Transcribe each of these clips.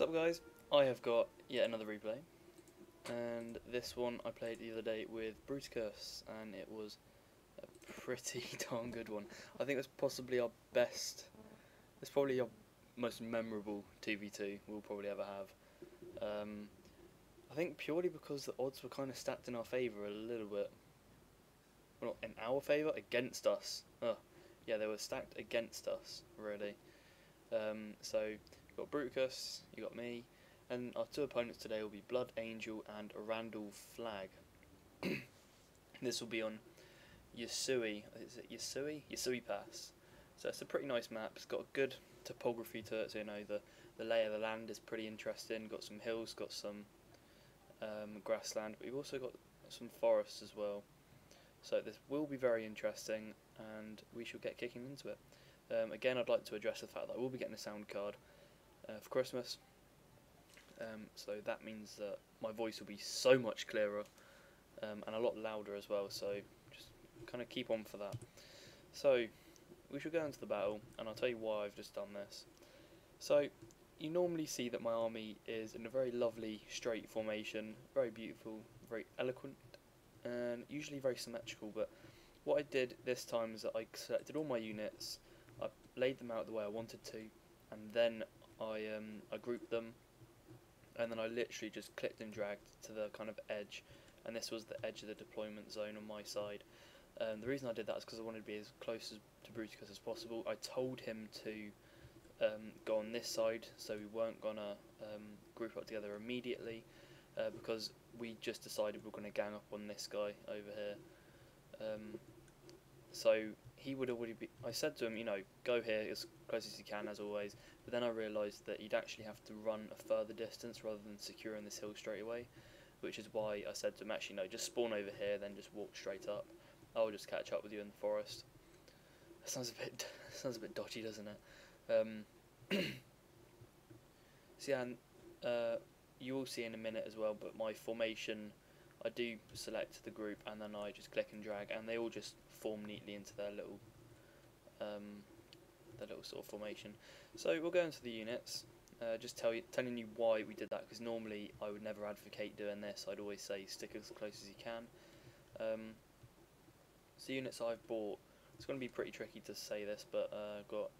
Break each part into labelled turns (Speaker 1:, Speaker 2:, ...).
Speaker 1: What's up guys, I have got yet another replay, and this one I played the other day with Brooticus, and it was a pretty darn good one. I think it's possibly our best, it's probably our most memorable 2v2 we'll probably ever have. I think purely because the odds were kind of stacked in our favour a little bit. Well, not in our favour, against us. Yeah, they were stacked against us, really. So you got Brooticus, you got me, and our two opponents today will be Blood Angel and Randall Flag. This will be on Yasui. Is it Yasui? Yasui Pass. So it's a pretty nice map. It's got a good topography to it. So you know the lay of the land is pretty interesting. Got some hills, got some grassland, but you've also got some forests as well. So this will be very interesting, and we shall get kicking into it. Again, I'd like to address the fact that I will be getting a sound card for Christmas, so that means that my voice will be so much clearer and a lot louder as well, so just kind of keep on for that. So we shall go into the battle, and I'll tell you why I've just done this. So you normally see that my army is in a very lovely straight formation, very beautiful, very eloquent, and usually very symmetrical, but what I did this time is that I selected all my units, I laid them out the way I wanted to, and then I grouped them, and then I literally just clicked and dragged to the kind of edge, and this was the edge of the deployment zone on my side. The reason I did that is because I wanted to be as close to Brooticus as possible. I told him to go on this side, so we weren't going to group up together immediately, because we just decided we're going to gang up on this guy over here. So he would already be. I said to him, you know, go here as close as you can, as always. But then I realised that he'd actually have to run a further distance rather than securing this hill straight away, which is why I said to him, actually, no, just spawn over here, then just walk straight up. I'll just catch up with you in the forest. That sounds a bit dodgy, doesn't it? So yeah, and you will see in a minute as well. But my formation, I do select the group, and then I just click and drag, and they all just form neatly into their little sort of formation. So we'll go into the units. Just telling you why we did that, because normally I would never advocate doing this. I'd always say stick as close as you can. So units I've bought, it's going to be pretty tricky to say this, but I've got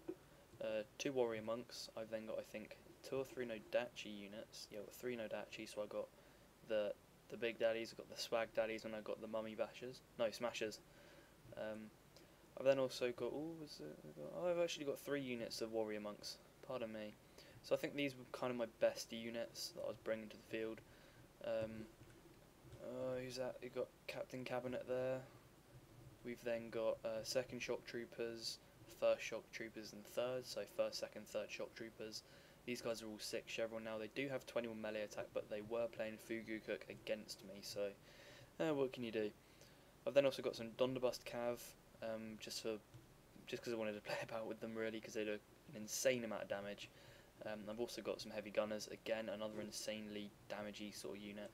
Speaker 1: 2 warrior monks. I've then got, I think, 2 or 3 Nodachi units. Yeah, I've got 3 Nodachi, so I got the big daddies, I've got the swag daddies, and I've got the mummy bashers. No, smashers. I've then also got, I've actually got 3 units of warrior monks, pardon me. So I think these were kind of my best units that I was bringing to the field. Who's that? You've got Captain Cabinet there. We've then got 2nd Shock Troopers, 1st Shock Troopers and 3rd, so 1st, 2nd, 3rd Shock Troopers. These guys are all 6 chevron now. They do have 21 melee attack, but they were playing Fugu Cook against me, so what can you do? I've then also got some Donderbust Cav, just because I wanted to play about with them, really, because they do an insane amount of damage. I've also got some heavy gunners, again, another insanely damagey sort of unit.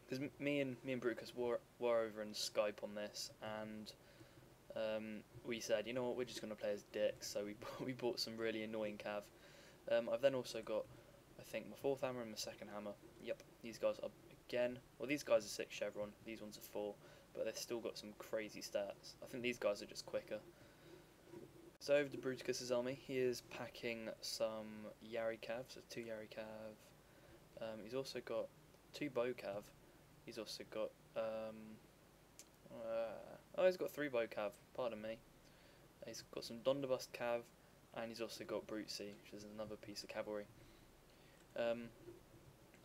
Speaker 1: Because me and Brooticus were over in Skype on this, and we said, you know what, we're just going to play as dicks, so we bought some really annoying cav. I've then also got, I think, my 4th hammer and my 2nd hammer. Yep, these guys are, again, well, these guys are 6 chevron, these ones are 4, but they've still got some crazy stats. I think these guys are just quicker. So over to Brooticus's army, he is packing some Yari cav, so 2 Yari cav. He's also got 2 bow cav. He's also got, he's got 3 bow cav, pardon me. He's got some Donderbust cav, and he's also got Brutesy, which is another piece of cavalry.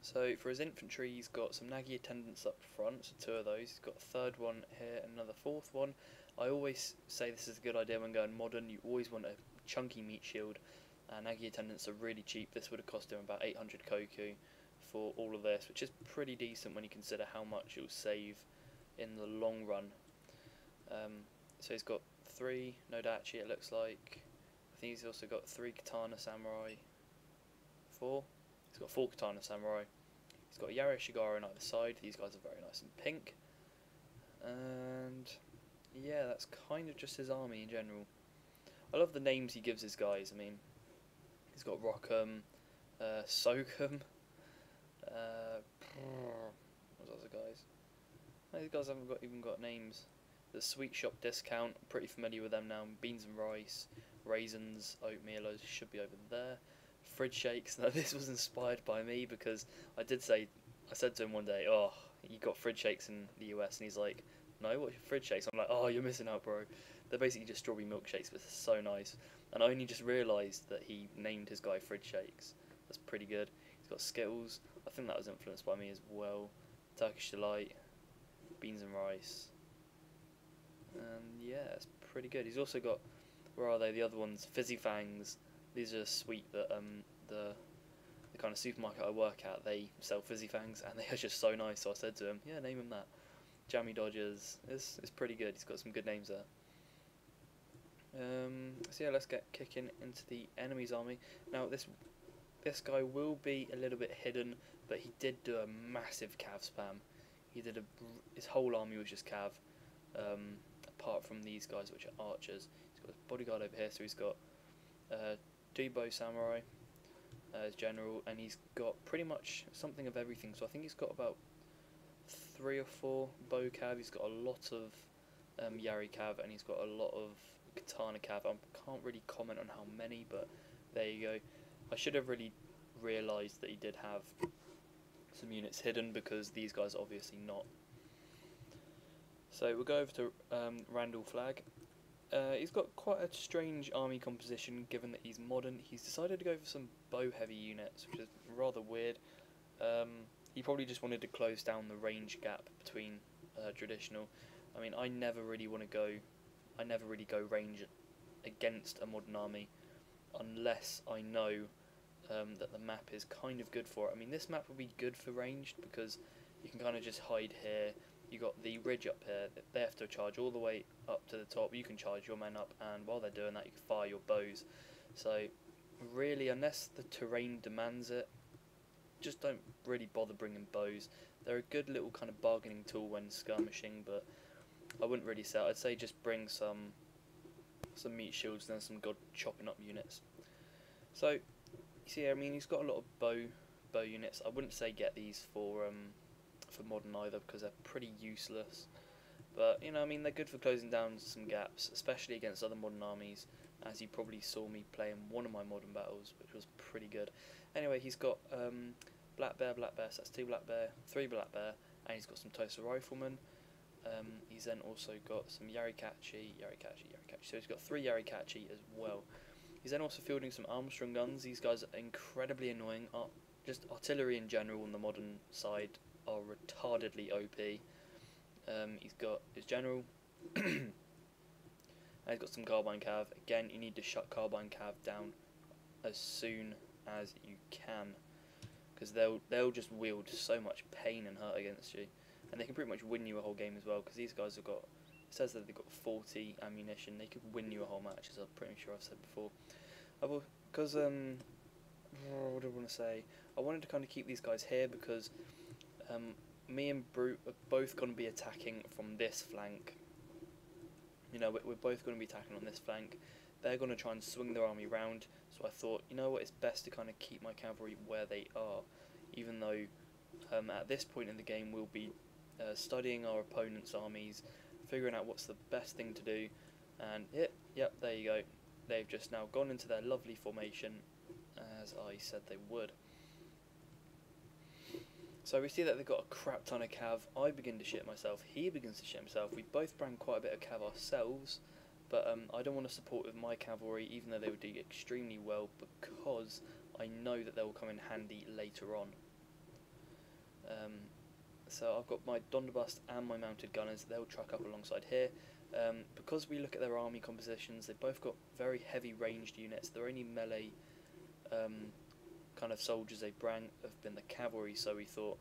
Speaker 1: So for his infantry, he's got some Nagi attendants up front, so 2 of those. He's got a 3rd one here, and another 4th one. I always say this is a good idea when going modern. You always want a chunky meat shield, and Nagi attendants are really cheap. This would have cost him about 800 koku for all of this, which is pretty decent when you consider how much it will save in the long run. So he's got 3 Nodachi, it looks like. I think he's also got 3 Katana Samurai. 4? He's got 4 Katana Samurai. He's got a Yari Shigara on either side. These guys are very nice and pink. And yeah, that's kind of just his army in general. I love the names he gives his guys. I mean, he's got Rockham, Shogun. What's other guys? These guys haven't even got names. The Sweet Shop Discount, I'm pretty familiar with them now. Beans and rice, raisins, oatmeal, those should be over there. Fridge shakes. Now this was inspired by me because I said to him one day, "Oh, you got fridge shakes in the US," and he's like, "No, what's your fridge shakes?" I'm like, "Oh, you're missing out, bro. They're basically just strawberry milkshakes, but they're so nice." And I only just realised that he named his guy Fridge Shakes. That's pretty good. He's got Skittles. I think that was influenced by me as well. Turkish Delight, beans and rice. And yeah, it's pretty good. He's also got, where are they? The other ones, Fizzy Fangs. These are sweet that the kind of supermarket I work at, they sell Fizzy Fangs, and they are just so nice. So I said to him, yeah, name him that. Jammy Dodgers. It's pretty good. He's got some good names there. So yeah, let's get kicking into the enemy's army. Now this guy will be a little bit hidden, but he did do a massive cav spam. His whole army was just cav. Apart from these guys, which are archers. He's got his bodyguard over here, so he's got Dubo Samurai as general, and he's got pretty much something of everything. So I think he's got about 3 or 4 bow cav. He's got a lot of Yari cav, and he's got a lot of katana cav. I can't really comment on how many, but there you go. I should have really realised that he did have some units hidden, because these guys are obviously not. So we'll go over to Randall Flag. He's got quite a strange army composition, given that he's modern. He's decided to go for some bow heavy units, which is rather weird. He probably just wanted to close down the range gap between traditional. I mean, I never really go range against a modern army unless I know that the map is kind of good for it. I mean, this map would be good for ranged because you can kind of just hide here. You got the ridge up here. They have to charge all the way up to the top. You can charge your men up, and while they're doing that, you can fire your bows. So really, unless the terrain demands it, just don't really bother bringing bows. They're a good little kind of bargaining tool when skirmishing, but I wouldn't really say. I'd say just bring some meat shields and then some good chopping up units. So you see, I mean, he's got a lot of bow units. I wouldn't say get these for modern either, because they're pretty useless. But you know, I mean, they're good for closing down some gaps, especially against other modern armies, as you probably saw me play in one of my modern battles, which was pretty good. Anyway, he's got black bear, so that's 2 black bear, 3 black bear, and he's got some Tosa riflemen. He's then also got some Yarikachi, so he's got 3 Yarikachi as well. He's then also fielding some Armstrong guns. These guys are incredibly annoying. Just artillery in general on the modern side are retardedly OP. He's got his general, and he's got some carbine cav. Again, you need to shut carbine cav down as soon as you can, because they'll just wield so much pain and hurt against you, and they can pretty much win you a whole game as well, because these guys have got, it says that they've got 40 ammunition. They could win you a whole match, as I'm pretty sure I've said before. Because what do I want to say? I wanted to kind of keep these guys here because me and Brute are both going to be attacking from this flank. You know, we're both going to be attacking on this flank. They're going to try and swing their army round, so I thought, you know what, it's best to kind of keep my cavalry where they are, even though at this point in the game we'll be studying our opponent's armies, figuring out what's the best thing to do, and yep, there you go. They've just now gone into their lovely formation, as I said they would. So we see that they've got a crap ton of cav. I begin to shit myself. He begins to shit himself. We both bring quite a bit of cav ourselves, but I don't want to support with my cavalry, even though they would do extremely well, because I know that they will come in handy later on. So I've got my Donderbust and my mounted gunners. They'll truck up alongside here. Because we look at their army compositions, they've both got very heavy ranged units. They're only melee kind of soldiers they have been the cavalry, so we thought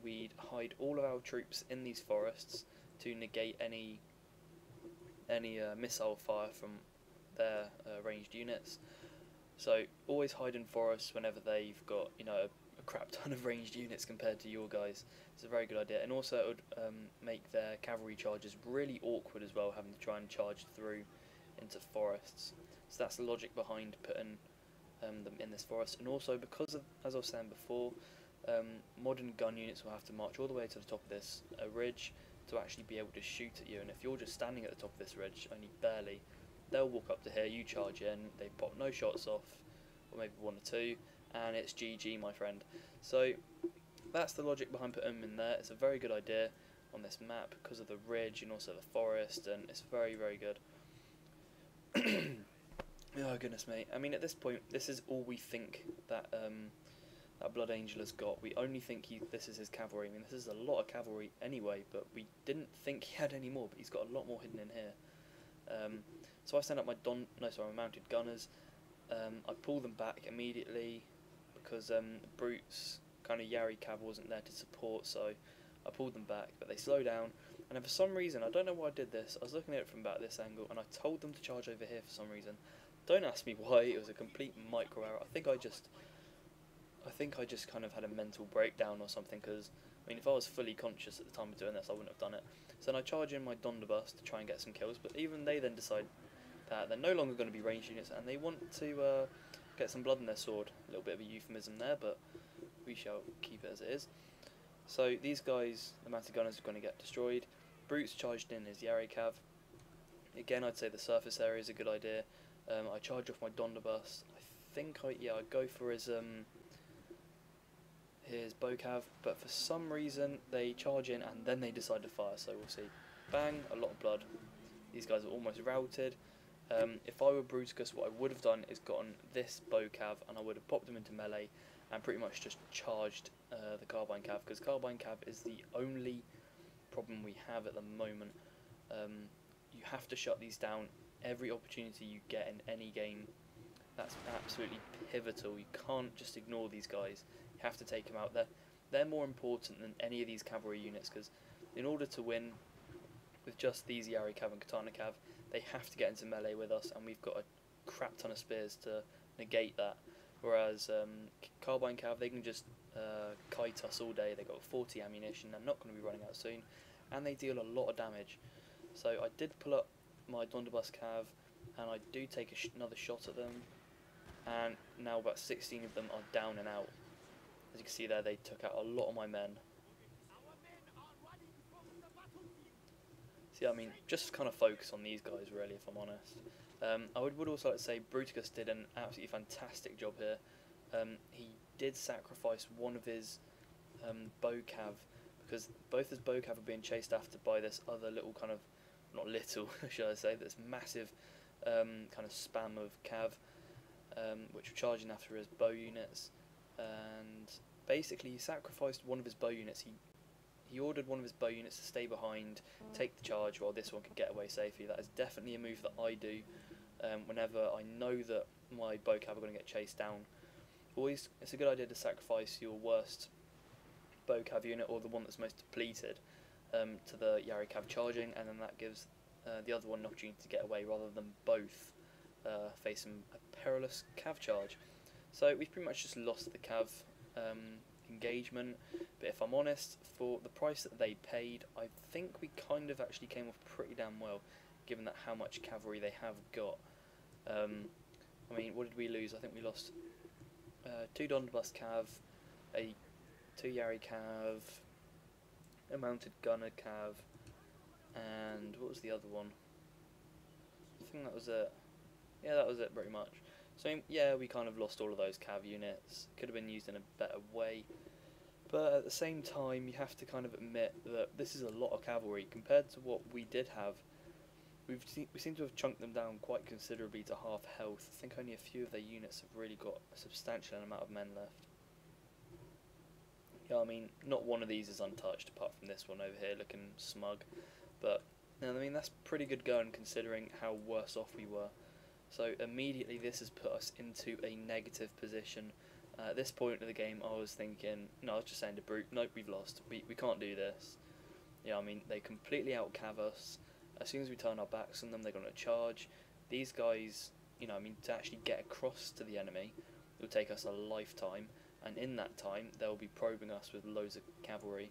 Speaker 1: we'd hide all of our troops in these forests to negate any missile fire from their ranged units. So always hide in forests whenever they've got, you know, a crap ton of ranged units compared to your guys. It's a very good idea, and also it would make their cavalry charges really awkward as well, having to try and charge through into forests. So that's the logic behind putting them in this forest, and also because of, as I was saying before, modern gun units will have to march all the way to the top of this ridge to actually be able to shoot at you, and if you're just standing at the top of this ridge, only barely, they'll walk up to here, you charge in, they pop no shots off, or maybe one or two, and it's GG, my friend. So that's the logic behind putting them in there. It's a very good idea on this map because of the ridge and also the forest, and it's very, very good. Oh goodness me, I mean at this point this is all we think that that Blood Angel has got. We only think this is his cavalry. I mean this is a lot of cavalry anyway, but we didn't think he had any more, but he's got a lot more hidden in here. So I send up my mounted gunners. I pull them back immediately because Brute's kind of Yari cav wasn't there to support, so I pulled them back, but they slow down, and then for some reason, I don't know why I did this, I was looking at it from about this angle, and I told them to charge over here for some reason. Don't ask me why, it was a complete micro error. I think I just kind of had a mental breakdown or something, because, I mean, if I was fully conscious at the time of doing this, I wouldn't have done it. So then I charge in my Donderbus to try and get some kills, but even they then decide that they're no longer going to be ranged units, and they want to get some blood in their sword. A little bit of a euphemism there, but we shall keep it as it is. So these guys, the mounted gunners, are going to get destroyed. Brute's charged in his Yari cav. Again, I'd say the surface area is a good idea. I charge off my Donderbus. I go for his bow cav, but for some reason they charge in and then they decide to fire. So we'll see. Bang! A lot of blood. These guys are almost routed. If I were Brooticus, what I would have done is gotten this bow cav and I would have popped them into melee and pretty much just charged the carbine cav, because carbine cav is the only problem we have at the moment. You have to shut these down every opportunity you get in any game. That's absolutely pivotal. You can't just ignore these guys. You have to take them out. They're more important than any of these cavalry units, because in order to win with just these Yari cav and Katana cav, they have to get into melee with us, and we've got a crap ton of spears to negate that. Whereas carbine cav, they can just kite us all day. They've got 40 ammunition, they're not going to be running out soon, and they deal a lot of damage. So I did pull up my Donderbus cav, and I do take another shot at them, and now about 16 of them are down and out. As you can see there, they took out a lot of my men. See, I mean, just kind of focus on these guys, really, if I'm honest. I would also like to say Brooticus did an absolutely fantastic job here. He did sacrifice one of his bow cav, because both his bow cav are being chased after by this other little kind of, not little, should I say, this massive kind of spam of cav, which were charging after his bow units. And basically he sacrificed one of his bow units. He ordered one of his bow units to stay behind, take the charge while this one could get away safely. That is definitely a move that I do whenever I know that my bow cav are going to get chased down. Always, it's a good idea to sacrifice your worst bow cav unit, or the one that's most depleted, to the Yari cav charging, and then that gives the other one an opportunity to get away, rather than both facing a perilous cav charge. So we've pretty much just lost the cav engagement, but if I'm honest, for the price that they paid, I think we kind of actually came off pretty damn well, given that how much cavalry they have got. I mean, what did we lose? I think we lost 2 Donderbus cav, 2 Yari cav, a mounted gunner cav, and what was the other one? I think that was it. Yeah, that was it pretty much. So yeah, we kind of lost all of those cav units. Could have been used in a better way, but at the same time you have to kind of admit that this is a lot of cavalry compared to what we did have. We seem to have chunked them down quite considerably to half health. I think only a few of their units have really got a substantial amount of men left. Yeah, I mean, not one of these is untouched apart from this one over here looking smug, but I mean, that's pretty good going considering how worse off we were. So immediately this has put us into a negative position. At this point of the game I was thinking, no, I was just saying to Brute, nope, we've lost, we can't do this. Yeah, I mean, they completely out-cav us. As soon as we turn our backs on them, they're going to charge. These guys, you know, I mean, to actually get across to the enemy, it will take us a lifetime, and in that time they'll be probing us with loads of cavalry.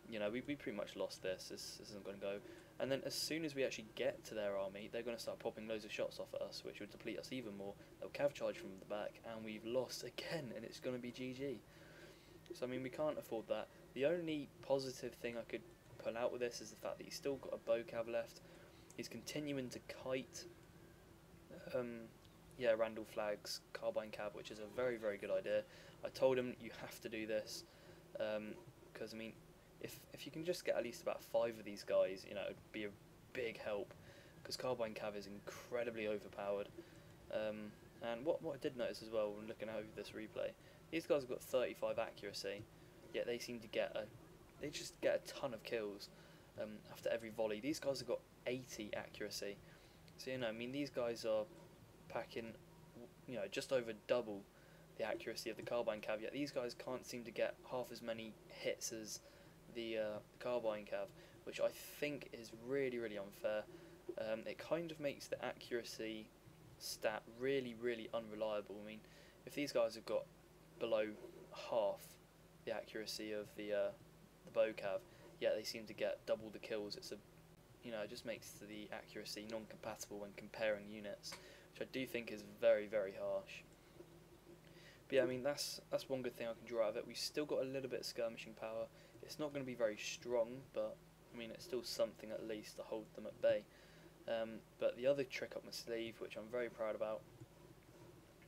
Speaker 1: you know, we pretty much lost this. This isn't going to go. And then as soon as we actually get to their army, they're going to start popping loads of shots off at us, which would deplete us even more. They'll cav charge from the back, and we've lost again, and it's going to be GG. So, I mean, we can't afford that. The only positive thing I could pull out with this is the fact that he's still got a bow cav left. He's continuing to kite, yeah, Randall Flagg's carbine cav, which is a very, very good idea. I told him you have to do this, because, I mean, if you can just get at least about 5 of these guys, you know, it'd be a big help, because carbine cav is incredibly overpowered. And what I did notice as well when looking over this replay, these guys have got 35 accuracy, yet they seem to they just get a ton of kills after every volley. These guys have got 80 accuracy, so, you know, I mean, these guys are packing, you know, just over double the accuracy of the carbine cav, yet these guys can't seem to get half as many hits as the carbine cav, which I think is really, really unfair. It kind of makes the accuracy stat really, really unreliable. I mean, if these guys have got below half the accuracy of the bow cav, yet they seem to get double the kills, it's a, you know, it just makes the accuracy non-compatible when comparing units, which I do think is very, very harsh. But yeah, I mean, that's one good thing I can draw out of it. We've still got a little bit of skirmishing power. It's not going to be very strong, but I mean, it's still something at least to hold them at bay. But the other trick up my sleeve, which I'm very proud about,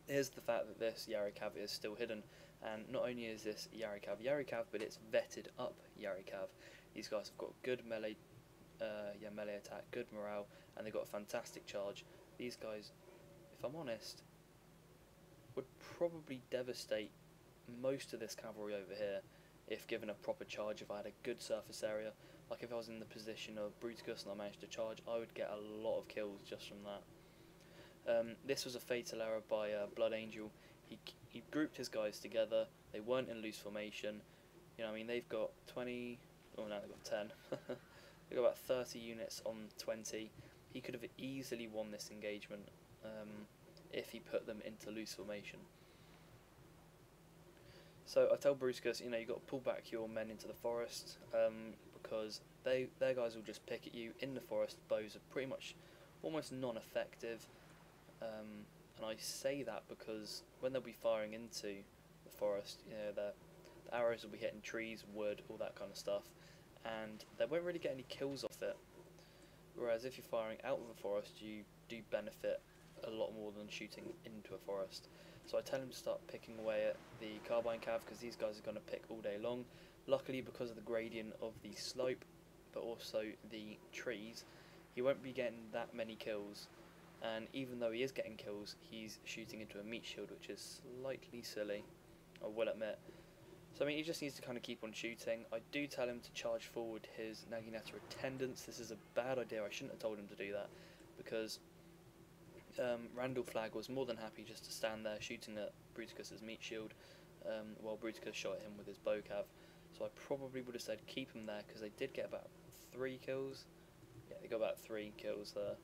Speaker 1: is the fact that this Yari Cav is still hidden. And not only is this Yari Cav, but it's vetted up Yari Cav. These guys have got good melee, melee attack, good morale, and they've got a fantastic charge. These guys, if I'm honest, would probably devastate most of this cavalry over here if given a proper charge. If I had a good surface area, like if I was in the position of Brooticus and I managed to charge, I would get a lot of kills just from that. This was a fatal error by Blood Angel. He grouped his guys together. They weren't in loose formation. You know, I mean, they've got 20. Oh no, they've got 10. They've got about 30 units on 20. He could have easily won this engagement if he put them into loose formation. So I tell Brooticus, you know, you've got to pull back your men into the forest, because their guys will just pick at you in the forest. Bows are pretty much almost non-effective, and I say that because when they'll be firing into the forest, you know, the arrows will be hitting trees, wood, all that kind of stuff, and they won't really get any kills off it. Whereas if you're firing out of the forest, you do benefit a lot more than shooting into a forest. So I tell him to start picking away at the carbine cav, because these guys are going to pick all day long. Luckily, because of the gradient of the slope, but also the trees, he won't be getting that many kills. And even though he is getting kills, he's shooting into a meat shield, which is slightly silly, I will admit. So I mean, he just needs to kind of keep on shooting. I do tell him to charge forward his Naginata attendants. This is a bad idea. I shouldn't have told him to do that, because Randall Flagg was more than happy just to stand there shooting at Brooticus's meat shield, while Brooticus shot at him with his bow cav. So I probably would have said keep him there, because they did get about 3 kills. Yeah, they got about 3 kills there.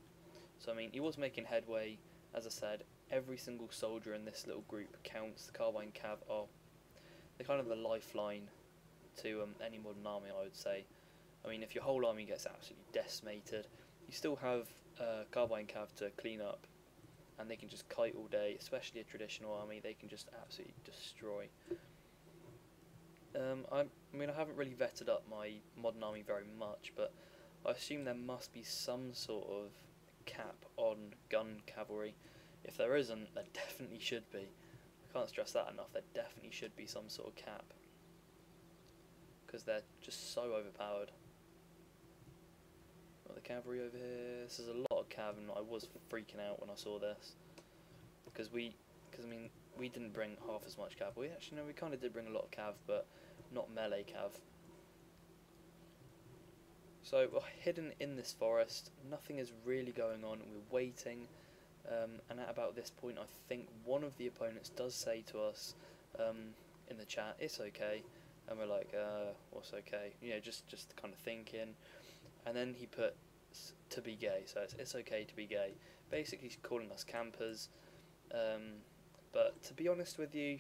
Speaker 1: So I mean, he was making headway. As I said, every single soldier in this little group counts. The carbine cav are they're kind of the lifeline to any modern army, I would say. I mean, if your whole army gets absolutely decimated, you still have carbine cav to clean up, and they can just kite all day. Especially a traditional army, they can just absolutely destroy. I mean, I haven't really vetted up my modern army very much, but I assume there must be some sort of cap on gun cavalry. If there isn't, there definitely should be. I can't stress that enough. There definitely should be some sort of cap, because they're just so overpowered. Got the cavalry over here. This is a lot of cav, and I was freaking out when I saw this, because I mean, we didn't bring half as much cav. We actually, no, we kind of did bring a lot of cav, but not melee cav. So we're hidden in this forest. Nothing is really going on. We're waiting. And at about this point, I think one of the opponents does say to us in the chat, "It's okay," and we're like, "What's okay?" You know, just kind of thinking. And then he put "to be gay," so it's okay to be gay. Basically, he's calling us campers. But to be honest with you,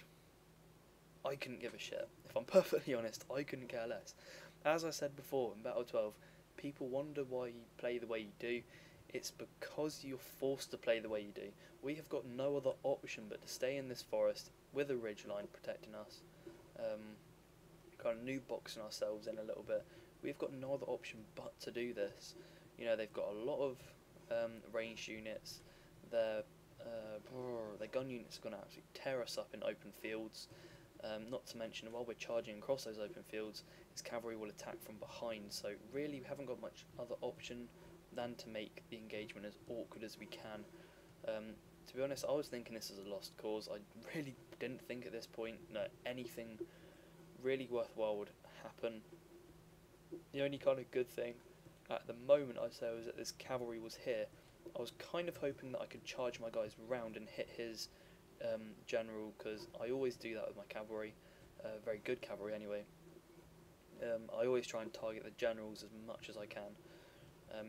Speaker 1: I couldn't give a shit. If I'm perfectly honest, I couldn't care less. As I said before, in Battle 12, people wonder why you play the way you do. It's because you're forced to play the way you do. We have got no other option but to stay in this forest with a ridgeline protecting us, kind of new boxing ourselves in a little bit. We've got no other option but to do this. You know, they've got a lot of ranged units. Their gun units are going to absolutely tear us up in open fields. Not to mention, while we're charging across those open fields, his cavalry will attack from behind. So really, we haven't got much other option than to make the engagement as awkward as we can. To be honest, I was thinking this is a lost cause. I really didn't think at this point that anything really worthwhile would happen. The only kind of good thing at the moment, I'd say, was that this cavalry was here. I was kind of hoping that I could charge my guys round and hit his general, because I always do that with my cavalry, very good cavalry anyway. I always try and target the generals as much as I can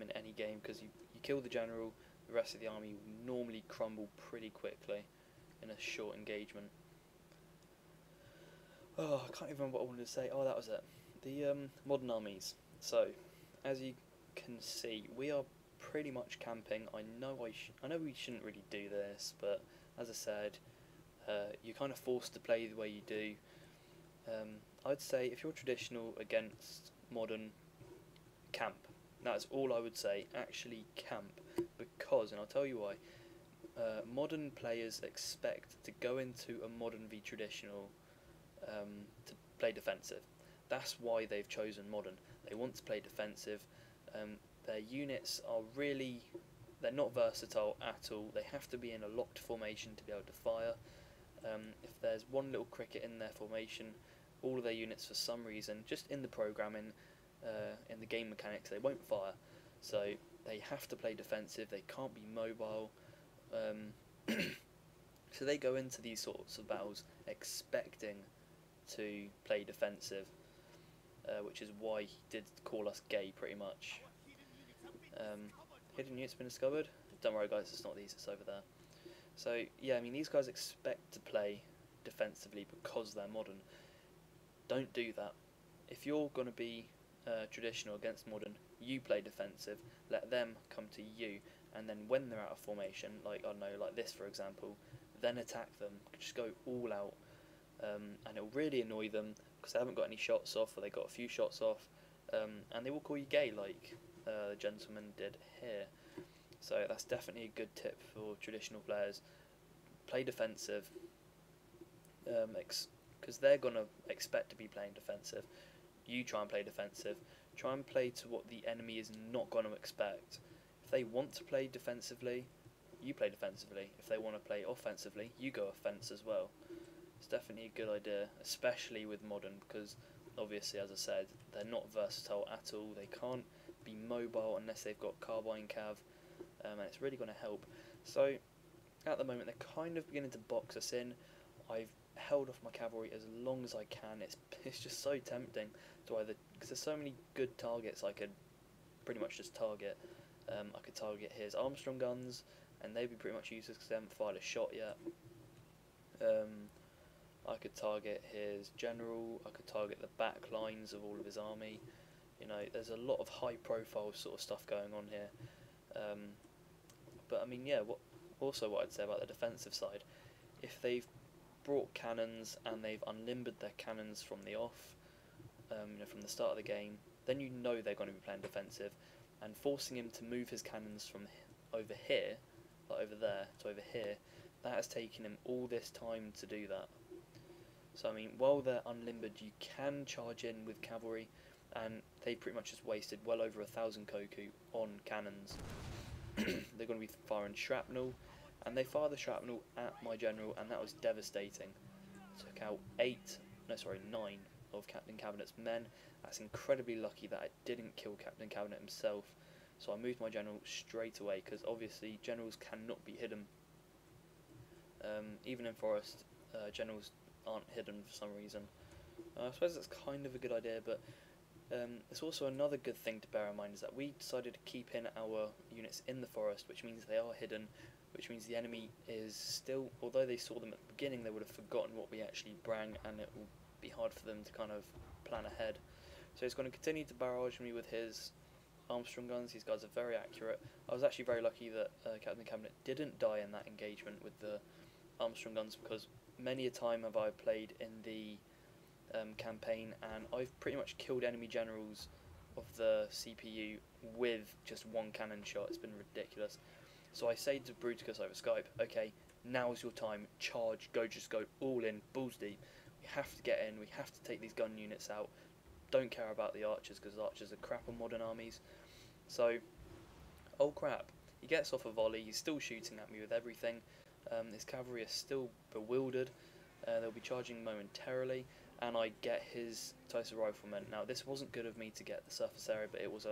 Speaker 1: in any game, because you kill the general, the rest of the army will normally crumble pretty quickly in a short engagement. Oh, I can't even remember what I wanted to say. Oh, that was it. The modern armies. So, as you can see, we are pretty much camping. I know we shouldn't really do this, but as I said, you're kind of forced to play the way you do. I'd say if you're traditional against modern, camp. That is all I would say. Actually camp, because, and I'll tell you why. Modern players expect to go into a modern v traditional to play defensive. That's why they've chosen modern. They want to play defensive. Their units are really, they're not versatile at all. They have to be in a locked formation to be able to fire. If there's one little cricket in their formation, all of their units, for some reason, just in the programming, in the game mechanics, they won't fire. So they have to play defensive. They can't be mobile. So they go into these sorts of battles expecting to play defensive, which is why he did call us gay, pretty much. Hidden units been discovered. Don't worry, guys, it's not these, it's over there. So yeah, I mean, these guys expect to play defensively because they're modern. Don't do that. If you're going to be traditional against modern, you play defensive. Let them come to you, and then when they're out of formation, like, I don't know, like this for example, then attack them. Just go all out, and it'll really annoy them because they haven't got any shots off, or they got a few shots off, and they will call you gay, like the gentleman did here. So that's definitely a good tip for traditional players. Play defensive, because they're going to expect to be playing defensive. You try and play defensive. Try and play to what the enemy is not going to expect. If they want to play defensively, you play defensively. If they want to play offensively, you go offense as well. It's definitely a good idea, especially with modern, because obviously, as I said, they're not versatile at all. They can't be mobile unless they've got carbine cav, and it's really going to help. So at the moment, they're kind of beginning to box us in. I've held off my cavalry as long as I can. It's just so tempting to either, because there's so many good targets I could pretty much just target. I could target his Armstrong guns, and they'd be pretty much useless because they haven't fired a shot yet. I could target his general. I could target the back lines of all of his army. You know, there's a lot of high-profile sort of stuff going on here. But I mean, yeah. What I'd say about the defensive side, if they've brought cannons and they've unlimbered their cannons from the off, you know, from the start of the game, then you know they're going to be playing defensive, and forcing him to move his cannons from over here, like over there, to over here, that has taken him all this time to do that. So I mean, while they're unlimbered, you can charge in with cavalry, and they pretty much just wasted well over 1,000 koku on cannons. They're going to be firing shrapnel, and they fire the shrapnel at my general, and that was devastating. Took out 9 of Captain Cabinet's men. That's incredibly lucky that I didn't kill Captain Cabinet himself. So I moved my general straight away, because obviously generals cannot be hidden. Even in forest, generals aren't hidden for some reason. I suppose that's kind of a good idea, but there's also another good thing to bear in mind, is that we decided to keep in our units in the forest, which means they are hidden, which means the enemy is still, although they saw them at the beginning, they would have forgotten what we actually brang, and it will be hard for them to kind of plan ahead. So he's going to continue to barrage me with his Armstrong guns. These guys are very accurate. I was actually very lucky that Captain Cabinet didn't die in that engagement with the Armstrong guns, because many a time have I played in the campaign and I've pretty much killed enemy generals of the CPU with just one cannon shot. It's been ridiculous. So I say to Brooticus over Skype, okay, now's your time, charge, just go all in, balls deep. We have to get in, we have to take these gun units out. Don't care about the archers, because archers are crap on modern armies. So, oh crap, he gets off a volley, he's still shooting at me with everything. His cavalry is still bewildered, they'll be charging momentarily, and I get his Tyser riflemen. Now this wasn't good of me to get the surface area, but it was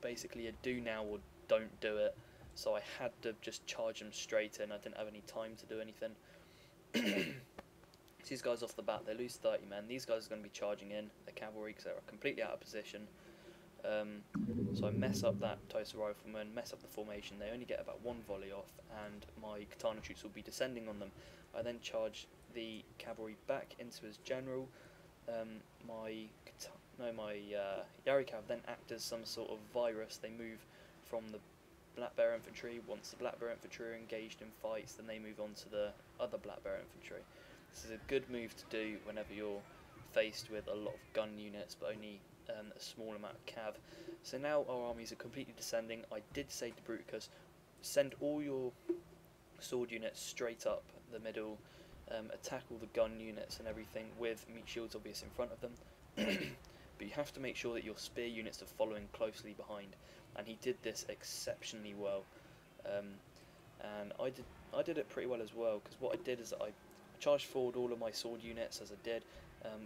Speaker 1: basically a do now or don't do it, so I had to just charge them straight in. I didn't have any time to do anything. These guys off the bat, they lose 30 men. These guys are going to be charging in, the cavalry, because they're completely out of position. So I mess up that Tyser rifleman, mess up the formation. They only get about one volley off, and my katana troops will be descending on them. I then charge the cavalry back into his general. My Yari Cav then act as some sort of virus. They move from the Black Bear infantry. Once the Black Bear infantry are engaged in fights, then they move on to the other Black Bear infantry. This is a good move to do whenever you're faced with a lot of gun units but only a small amount of cav. So now our armies are completely descending. I did say to Brooticus, send all your sword units straight up the middle, attack all the gun units and everything with meat shields obvious in front of them. But you have to make sure that your spear units are following closely behind, and he did this exceptionally well. And I did it pretty well as well, because what I did is I charged forward all of my sword units as I did.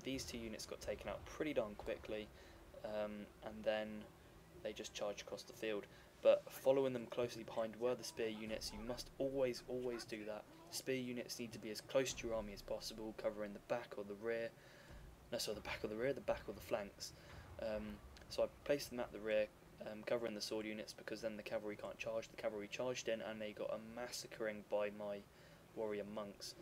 Speaker 1: These two units got taken out pretty darn quickly, and then they just charged across the field. But following them closely behind were the spear units. You must always do that. Spear units need to be as close to your army as possible, covering the back or the rear. No, sorry, the back or the rear, the back or the flanks. So I placed them at the rear, covering the sword units, because then the cavalry can't charge. The cavalry charged in and they got a massacring by my warrior monks.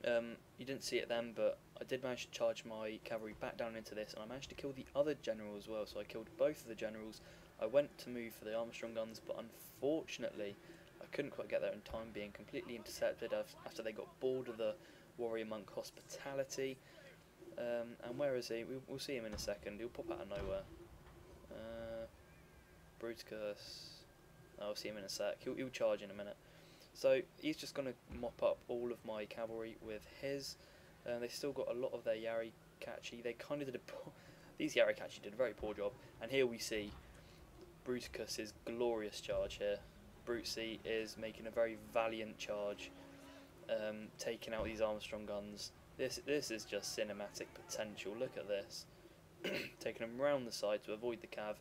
Speaker 1: You didn't see it then, but I did manage to charge my cavalry back down into this, and I managed to kill the other general as well. So I killed both of the generals. I went to move for the Armstrong guns, but unfortunately I couldn't quite get there in time, being completely intercepted after they got bored of the warrior monk hospitality. And where is he? We'll see him in a second. He'll pop out of nowhere. Brooticus. I'll see him in a sec. He'll charge in a minute. So he's just going to mop up all of my cavalry with his. They still got a lot of their Yarikachi. They kind of did these Yarikachi did a very poor job. And here we see Brooticus's glorious charge here. Brucey is making a very valiant charge, taking out these Armstrong guns. This is just cinematic potential. Look at this. Taking them round the side to avoid the cav,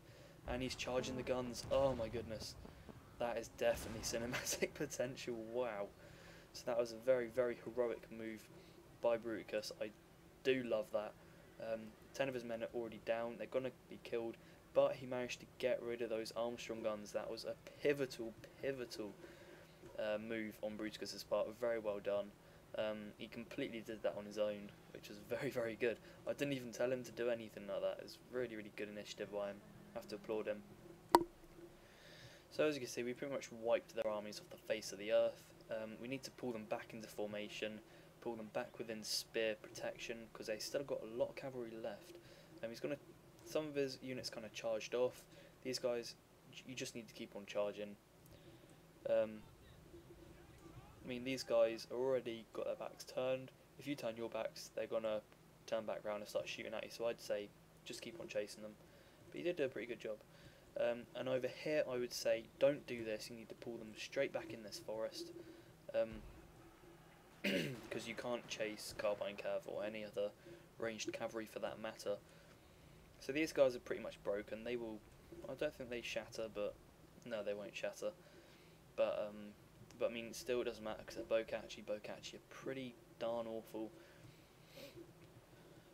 Speaker 1: and he's charging the guns. Oh my goodness. That is definitely cinematic potential. Wow. So that was a very, very heroic move by Brooticus. I do love that. 10 of his men are already down. They're going to be killed, but he managed to get rid of those Armstrong guns. That was a pivotal move on Brooticus's part. Very well done. He completely did that on his own, which was very, very good. I didn't even tell him to do anything like that. It was really, really good initiative by him. I have to applaud him. So as you can see, we pretty much wiped their armies off the face of the earth. We need to pull them back into formation, pull them back within spear protection, because they still got a lot of cavalry left. He's gonna, some of his units kind of charged off. These guys, you just need to keep on charging. I mean, these guys already got their backs turned. If you turn your backs, they're gonna turn back around and start shooting at you. So I'd say just keep on chasing them. But he did do a pretty good job. And over here, I would say don't do this. You need to pull them straight back in this forest, because you can't chase carbine cav or any other ranged cavalry for that matter. So these guys are pretty much broken. They will. I don't think they shatter, but no, they won't shatter. But I mean, still it doesn't matter, because they're Bokachi are pretty darn awful.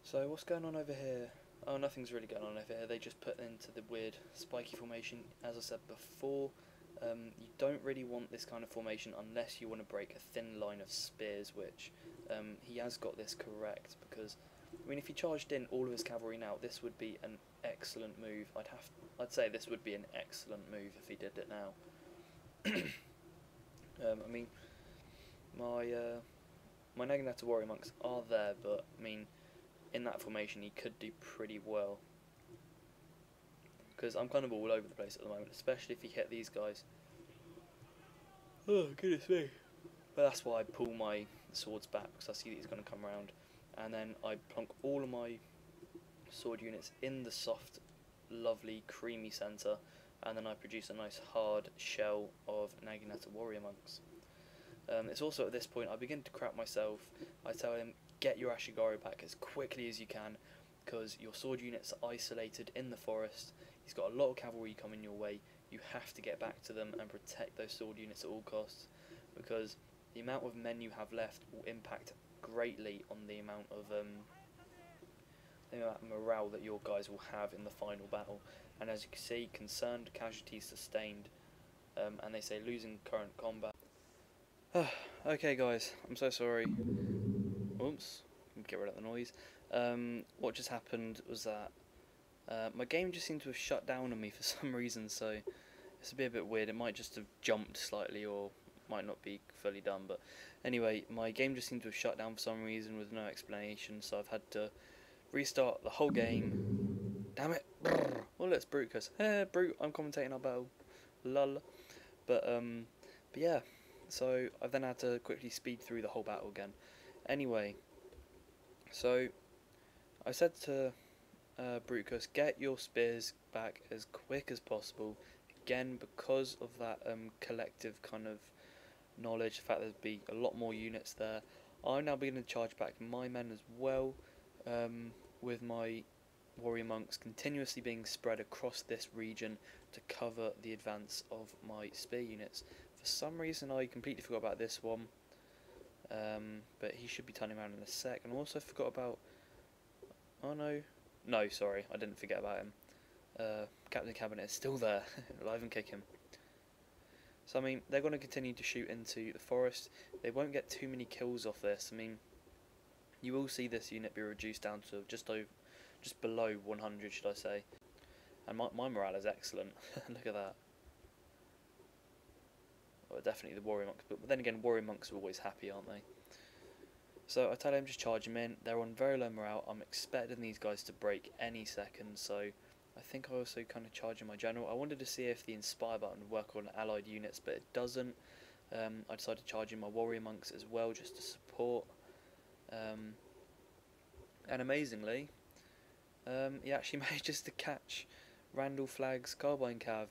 Speaker 1: So what's going on over here? Oh, nothing's really going on over here. They just put into the weird spiky formation. As I said before, you don't really want this kind of formation unless you want to break a thin line of spears, which he has got this correct, because I mean, if he charged in all of his cavalry now, this would be an excellent move. I'd say this would be an excellent move if he did it now. I mean, my Naginata warrior monks are there, but I mean, in that formation he could do pretty well. Because I'm kind of all over the place at the moment, especially if he hit these guys. Oh, goodness me. But that's why I pull my swords back, because I see that he's going to come around. And then I plonk all of my sword units in the soft, lovely, creamy centre. And then I produce a nice hard shell of Naginata warrior monks. It's also at this point I begin to crap myself. I tell him, get your Ashigaru back as quickly as you can, because your sword units are isolated in the forest. He's got a lot of cavalry coming your way. You have to get back to them and protect those sword units at all costs, because the amount of men you have left will impact greatly on the amount of morale that your guys will have in the final battle. And as you can see, concerned casualties sustained, and they say losing current combat. Okay guys, I'm so sorry. Oops, get rid of the noise. What just happened was that my game just seemed to have shut down on me for some reason, so it's a bit weird. It might just have jumped slightly or might not be fully done, but anyway, my game just seemed to have shut down for some reason with no explanation, so I've had to restart the whole game. Damn it! Brrr. Well, it's Brooticus. Brute, I'm commentating our battle. Lol. But yeah, so I've then had to quickly speed through the whole battle again. Anyway, so I said to Brooticus, get your spears back as quick as possible. Again, because of that collective kind of knowledge, the fact there'd be a lot more units there, I'm now beginning to charge back my men as well, with my warrior monks continuously being spread across this region to cover the advance of my spear units. For some reason I completely forgot about this one, but he should be turning around in a sec. And also forgot about, oh no, sorry, I didn't forget about him. Captain Cabinet is still there, alive and kicking. So I mean, they're going to continue to shoot into the forest. They won't get too many kills off this. I mean, you will see this unit be reduced down to just below 100, should I say. And my morale is excellent. Look at that. Well, definitely the warrior monks, but then again, warrior monks are always happy, aren't they? So I tell him just charge them in. They're on very low morale. I'm expecting these guys to break any second, so I think I also kind of charge in my general. I wanted to see if the inspire button would work on allied units, but it doesn't. I decided to charge in my warrior monks as well, just to support. And amazingly, he actually manages to catch Randall Flagg's carbine cav.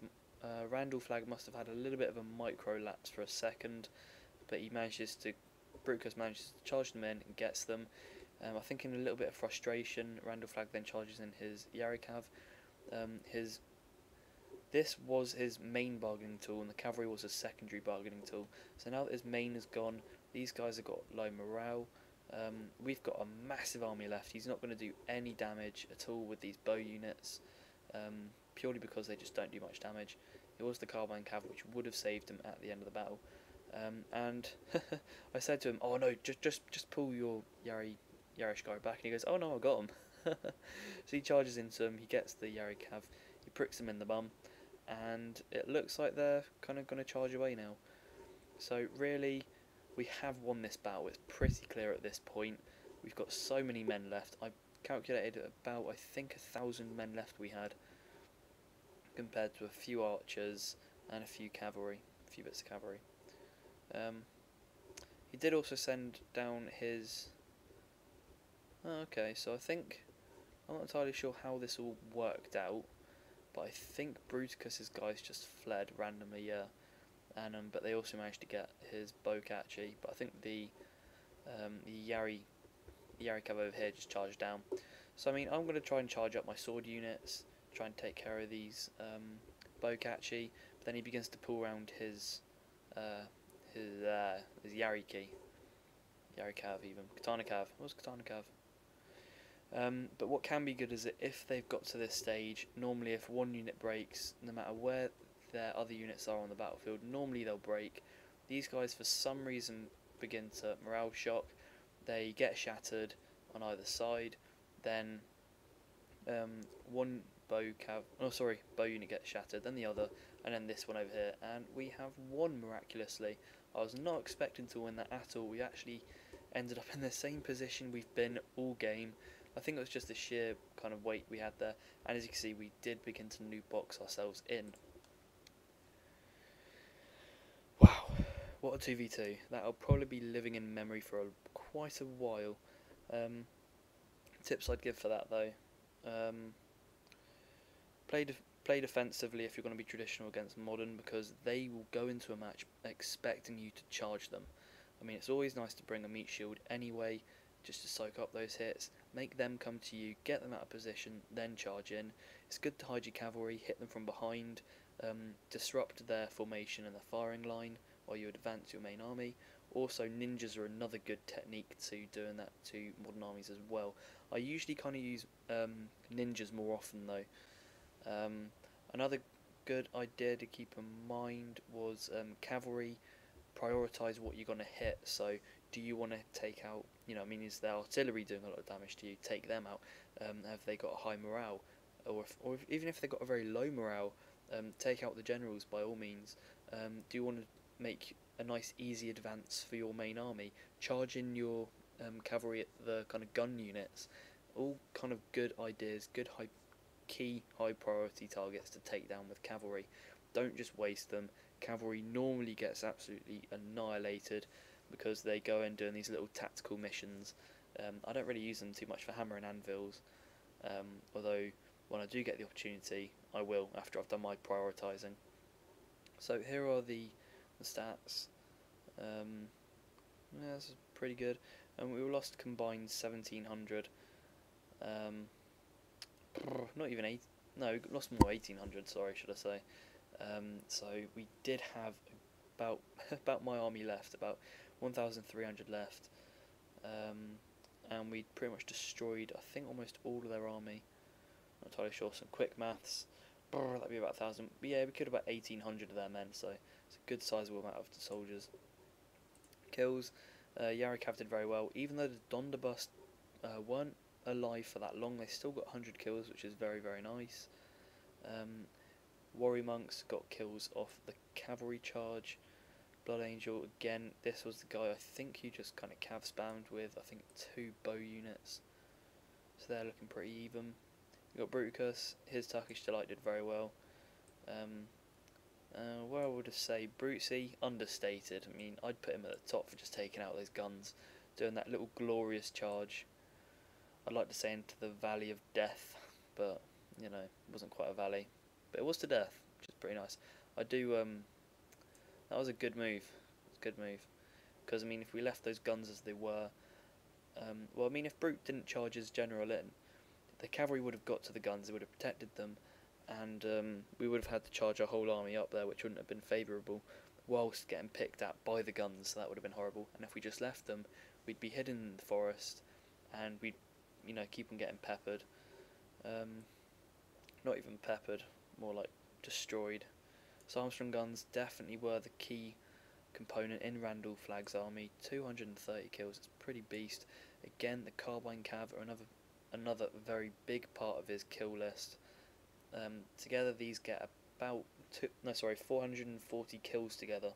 Speaker 1: Randall Flagg must have had a little bit of a micro lapse for a second, but Brooticus manages to charge them in and gets them. I think in a little bit of frustration, Randall Flagg then charges in his Yari cav. This was his main bargaining tool, and the cavalry was his secondary bargaining tool. So now that his main is gone, these guys have got low morale. We've got a massive army left. He's not going to do any damage at all with these bow units, purely because they just don't do much damage. It was the carbine cav which would have saved him at the end of the battle. And I said to him, "Oh no, just pull your Yarishgar back," and he goes, "Oh no, I got him." So he charges into him. He gets the Yari cav. He pricks him in the bum, and it looks like they're kind of going to charge away now. So really, we have won this battle. It's pretty clear at this point. We've got so many men left. I calculated about, I think, 1,000 men left we had, compared to a few archers and a few bits of cavalry. He did also send down his... Oh, okay, so I think... I'm not entirely sure how this all worked out, but I think Brooticus's guys just fled randomly, yeah. And but they also managed to get his bowcatchy. But I think the Yari cav over here just charged down. So I mean, I'm going to try and charge up my sword units, try and take care of these bowcatchy. But then he begins to pull around his Yari cav, even katana cav. What was katana cav? But what can be good is that if they've got to this stage, normally if one unit breaks, no matter where their other units are on the battlefield, normally they'll break. These guys for some reason begin to morale shock. They get shattered on either side, then one bow unit gets shattered, then the other, and then this one over here, and we have won miraculously. I was not expecting to win that at all. We actually ended up in the same position we've been all game. I think it was just the sheer kind of weight we had there, and as you can see, we did begin to new box ourselves in. Wow, what a 2v2. That'll probably be living in memory for quite a while. Tips I'd give for that though. Play defensively if you're going to be traditional against modern, because they will go into a match expecting you to charge them. I mean, it's always nice to bring a meat shield anyway, just to soak up those hits, make them come to you, get them out of position, then charge in. It's good to hide your cavalry, hit them from behind, disrupt their formation and their firing line while you advance your main army. Also, ninjas are another good technique to doing that to modern armies as well. I usually kind of use ninjas more often though. Another good idea to keep in mind was cavalry. Prioritise what you're going to hit. So, do you want to take out, I mean, is their artillery doing a lot of damage to you? Take them out. Have they got a high morale? Or even if they've got a very low morale, take out the generals by all means. Do you want to make a nice easy advance for your main army? Charge in your cavalry at the kind of gun units. All kind of good ideas, good high priority targets to take down with cavalry. Don't just waste them. Cavalry normally gets absolutely annihilated because they go in doing these little tactical missions. I don't really use them too much for hammer and anvils, although when I do get the opportunity I will after I've done my prioritising. So here are the stats. Yeah, this is pretty good. And we lost combined 1700. Not even 8. No, we lost more, 1800. Sorry, should I say? So we did have about my army left, about 1,300 left, and we pretty much destroyed, I think, almost all of their army. Not entirely sure. Some quick maths. That'd be about 1,000. But yeah, we killed about 1,800 of their men, so it's a good sizable amount of the soldiers. Kills. Yarikav did very well, even though the Donderbus weren't alive for that long. They still got 100 kills, which is very, very nice. Warrior Monks got kills off the cavalry charge. Blood Angel, again, this was the guy I think you just kind of cav spammed with, I think 2 bow units. So they're looking pretty even. You got Brooticus, his Turkish Delight did very well. Where I would just say Brucey, understated. I mean, I'd put him at the top for just taking out those guns, doing that little glorious charge. I'd like to say into the Valley of Death, but, it wasn't quite a valley. But it was to death, which is pretty nice. I do, that was a good move. It was a good move. Because, I mean, if we left those guns as they were, well, I mean, if Brute didn't charge his general in, the cavalry would have got to the guns, they would have protected them, and we would have had to charge our whole army up there, which wouldn't have been favourable, whilst getting picked at by the guns, so that would have been horrible. And if we just left them, we'd be hidden in the forest, and we'd, keep on getting peppered. Not even peppered, more like destroyed. So Armstrong guns definitely were the key component in Randall Flagg's army. 230 kills, it's pretty beast. Again, the Carbine Cav are another very big part of his kill list. Together these get about 440 kills together.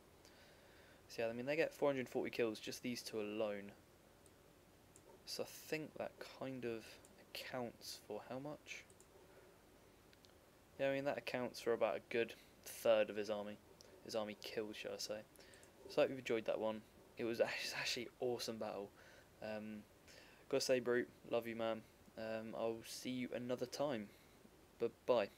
Speaker 1: So yeah, I mean, they get 440 kills, just these two alone. So I think that kind of accounts for how much? Yeah, I mean, that accounts for about a good third of his army killed, shall I say. So I hope you've enjoyed that one. It was actually an awesome battle. Gotta say, Brute, love you, man. I'll see you another time. Bye-bye.